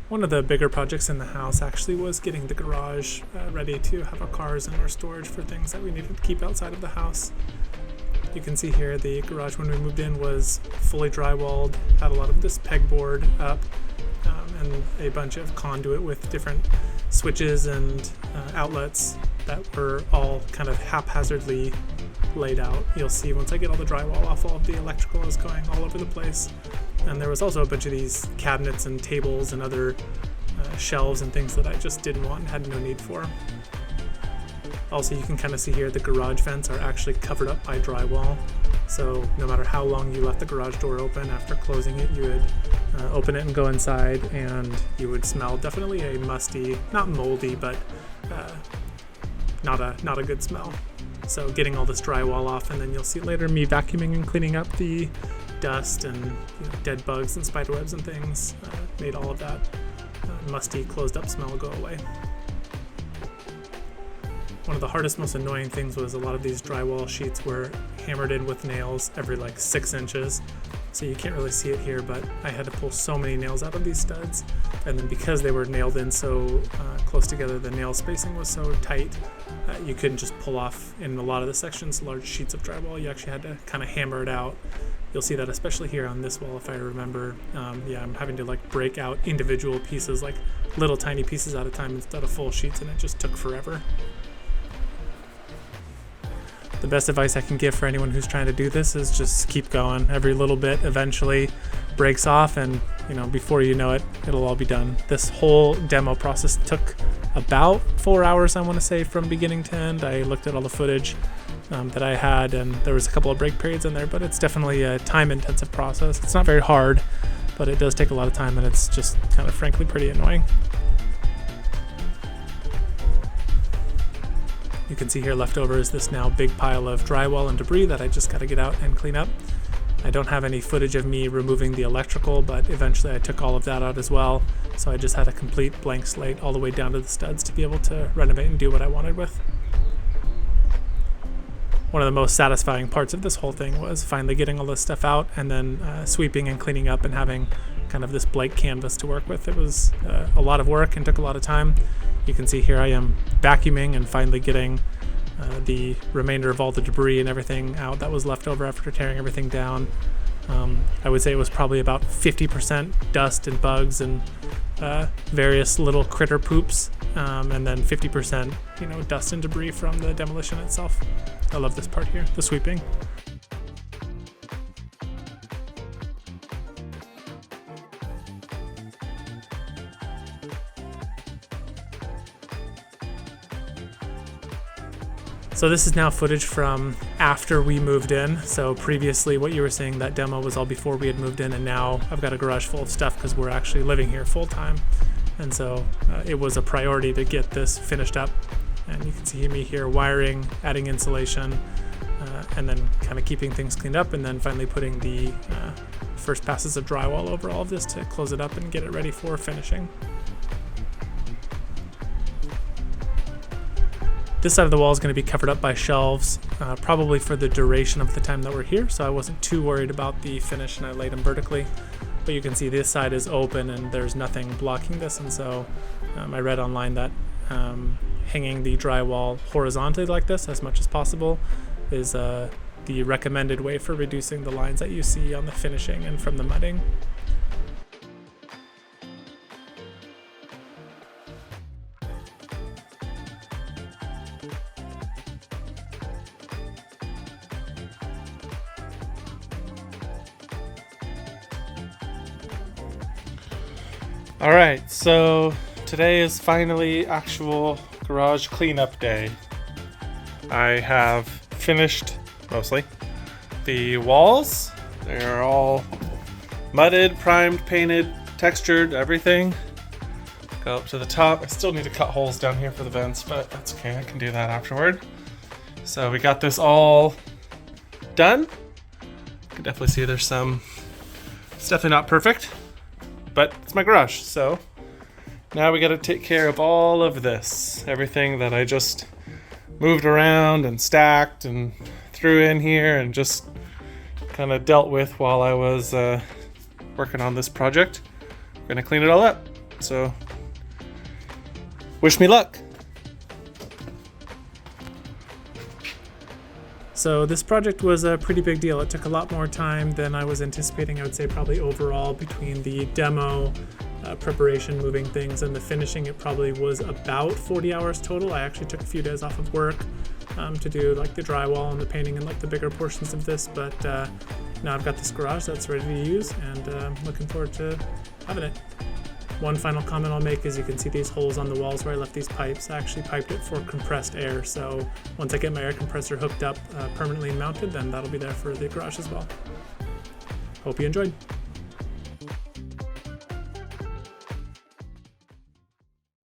One of the bigger projects in the house actually was getting the garage ready to have our cars and our storage for things that we needed to keep outside of the house. You can see here the garage when we moved in was fully drywalled, had a lot of this pegboard up, and a bunch of conduit with different switches and outlets that were all kind of haphazardly laid out. You'll see once I get all the drywall off, all of the electrical is going all over the place. And there was also a bunch of these cabinets and tables and other shelves and things that I just didn't want and had no need for. Also, you can kind of see here the garage vents are actually covered up by drywall. So no matter how long you left the garage door open after closing it, you would open it and go inside, and you would smell definitely a musty, not moldy, but not a good smell. So getting all this drywall off, and then you'll see later me vacuuming and cleaning up the dust and dead bugs and spiderwebs and things, made all of that musty, closed up smell go away. One of the hardest, most annoying things was a lot of these drywall sheets were hammered in with nails every like 6 inches. So you can't really see it here, but I had to pull so many nails out of these studs. And then because they were nailed in so close together, the nail spacing was so tight, you couldn't just pull off in a lot of the sections large sheets of drywall. You actually had to kind of hammer it out. You'll see that especially here on this wall, if I remember. I'm having to like break out individual pieces, like little tiny pieces at a time instead of full sheets, and it just took forever. The best advice I can give for anyone who's trying to do this is just keep going. Every little bit eventually breaks off, and before you know it, it'll all be done. This whole demo process took about 4 hours, I want to say, from beginning to end. I looked at all the footage that I had, and there was a couple of break periods in there, but it's definitely a time-intensive process. It's not very hard, but it does take a lot of time, and it's just kind of frankly pretty annoying. You can see here left over is this now big pile of drywall and debris that I just got to get out and clean up. I don't have any footage of me removing the electrical, but eventually I took all of that out as well. So I just had a complete blank slate all the way down to the studs to be able to renovate and do what I wanted with. One of the most satisfying parts of this whole thing was finally getting all this stuff out and then sweeping and cleaning up and having kind of this blank canvas to work with. It was a lot of work and took a lot of time. You can see here I am vacuuming and finally getting the remainder of all the debris and everything out that was left over after tearing everything down. I would say it was probably about 50% dust and bugs and various little critter poops, and then 50% dust and debris from the demolition itself. I love this part here, the sweeping. So this is now footage from after we moved in. So previously what you were seeing, that demo was all before we had moved in, and now I've got a garage full of stuff because we're actually living here full time. And so it was a priority to get this finished up. And you can see me here wiring, adding insulation, and then kind of keeping things cleaned up, and then finally putting the first passes of drywall over all of this to close it up and get it ready for finishing. This side of the wall is going to be covered up by shelves, probably for the duration of the time that we're here, so I wasn't too worried about the finish and I laid them vertically. But you can see this side is open and there's nothing blocking this, and so I read online that hanging the drywall horizontally like this as much as possible is the recommended way for reducing the lines that you see on the finishing and from the mudding. All right, so today is finally actual garage cleanup day. I have finished mostly the walls. They're all mudded, primed, painted, textured, everything. Go up to the top. I still need to cut holes down here for the vents, but that's okay. I can do that afterward. So we got this all done. You can definitely see there's some, it's definitely not perfect, but it's my garage. So now we got to take care of all of this, everything that I just moved around and stacked and threw in here and just kind of dealt with while I was working on this project. We're gonna clean it all up. So wish me luck. So this project was a pretty big deal. It took a lot more time than I was anticipating. I would say probably overall between the demo, preparation, moving things, and the finishing, it probably was about 40 hours total. I actually took a few days off of work to do like the drywall and the painting and like the bigger portions of this, but now I've got this garage that's ready to use, and looking forward to having it. One final comment I'll make is you can see these holes on the walls where I left these pipes. I actually piped it for compressed air, so once I get my air compressor hooked up permanently mounted, then that'll be there for the garage as well. Hope you enjoyed.